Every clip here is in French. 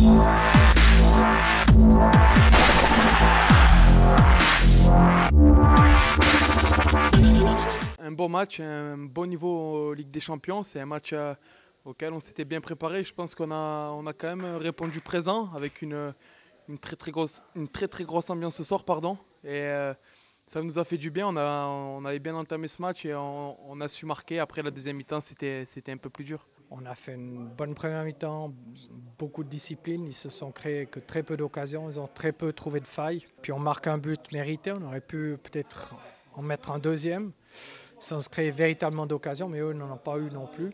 Un bon match, un bon niveau Ligue des Champions. C'est un match auquel on s'était bien préparé. Je pense qu'on a quand même répondu présent avec une très très grosse ambiance ce soir. Pardon. Et ça nous a fait du bien. On avait bien entamé ce match et on a su marquer. Après la deuxième mi-temps, c'était un peu plus dur. On a fait une bonne première mi-temps, beaucoup de discipline. Ils se sont créés que très peu d'occasions. Ils ont très peu trouvé de failles. Puis on marque un but mérité. On aurait pu peut-être en mettre un deuxième sans se créer véritablement d'occasion, mais eux n'en ont pas eu non plus.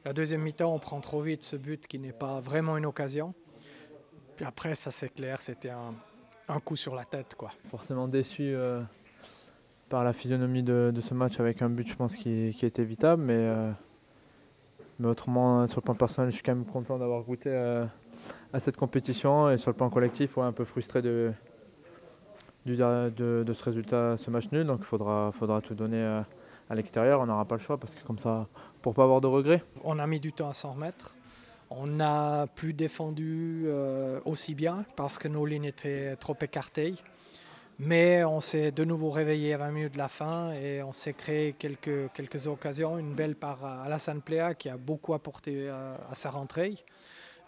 La deuxième mi-temps, on prend trop vite ce but qui n'est pas vraiment une occasion. Puis après, ça c'est clair, c'était un coup sur la tête, quoi. Forcément déçu par la physionomie de ce match avec un but, je pense, qui est évitable. Mais autrement, sur le plan personnel, je suis quand même content d'avoir goûté à cette compétition. Et sur le plan collectif, un peu frustré de ce résultat, ce match nul. Donc il faudra tout donner à l'extérieur. On n'aura pas le choix parce que comme ça, pour ne pas avoir de regrets. On a mis du temps à s'en remettre. On n'a plus défendu aussi bien parce que nos lignes étaient trop écartées. Mais on s'est de nouveau réveillé à 20 minutes de la fin et on s'est créé quelques occasions. Une belle par Alassane Plea qui a beaucoup apporté à sa rentrée.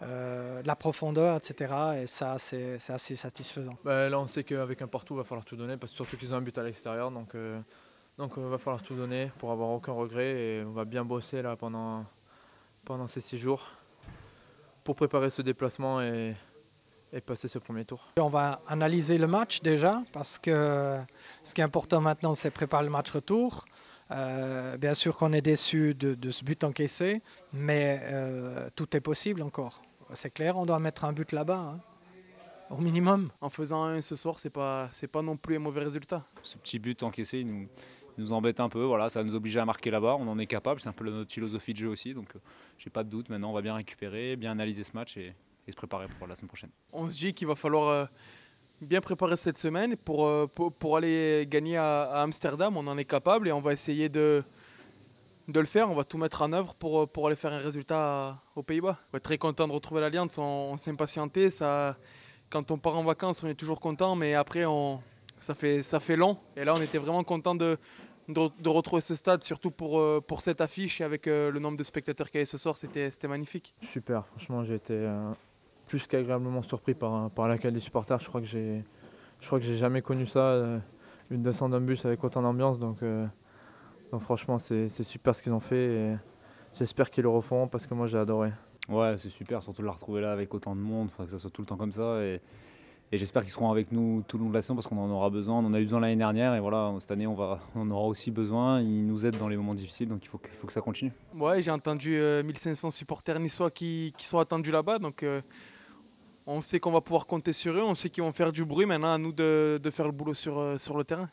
De la profondeur, etc. Et ça, c'est assez satisfaisant. Là, on sait qu'avec un partout, il va falloir tout donner, parce que surtout qu'ils ont un but à l'extérieur. Donc il va falloir tout donner pour avoir aucun regret. Et on va bien bosser là, pendant ces 6 jours pour préparer ce déplacement et passer ce premier tour. On va analyser le match déjà, parce que ce qui est important maintenant, c'est préparer le match retour. Bien sûr qu'on est déçu de ce but encaissé, mais tout est possible encore. C'est clair, on doit mettre un but là-bas, hein, au minimum. En faisant un ce soir, c'est pas non plus un mauvais résultat. Ce petit but encaissé, il nous embête un peu. Voilà, ça nous oblige à marquer là-bas. On en est capable. C'est un peu notre philosophie de jeu aussi. Donc, j'ai pas de doute. Maintenant, on va bien récupérer, bien analyser ce match et se préparer pour la semaine prochaine. On se dit qu'il va falloir bien préparer cette semaine pour aller gagner à Amsterdam. On en est capable et on va essayer de le faire. On va tout mettre en œuvre pour aller faire un résultat aux Pays-Bas. On est très content de retrouver l'Alliance. On s'est impatienté. Quand on part en vacances, on est toujours content, mais après, ça fait long. Et là, on était vraiment content de retrouver ce stade, surtout pour cette affiche et avec le nombre de spectateurs qu'il y avait ce soir. C'était magnifique. Super, franchement, j'ai été plus qu'agréablement surpris par l'accueil des supporters. Je crois que j'ai jamais connu ça, une descente d'un bus avec autant d'ambiance. Donc franchement, c'est super ce qu'ils ont fait et j'espère qu'ils le referont parce que moi j'ai adoré. Ouais, c'est super, surtout de la retrouver là avec autant de monde, que ça soit tout le temps comme ça. Et j'espère qu'ils seront avec nous tout le long de la saison parce qu'on en aura besoin. On en a eu besoin l'année dernière et voilà, cette année on aura aussi besoin. Ils nous aident dans les moments difficiles, donc il faut que ça continue. Ouais, j'ai entendu 1500 supporters niçois qui sont attendus là-bas, donc on sait qu'on va pouvoir compter sur eux, on sait qu'ils vont faire du bruit. Maintenant à nous de faire le boulot sur le terrain.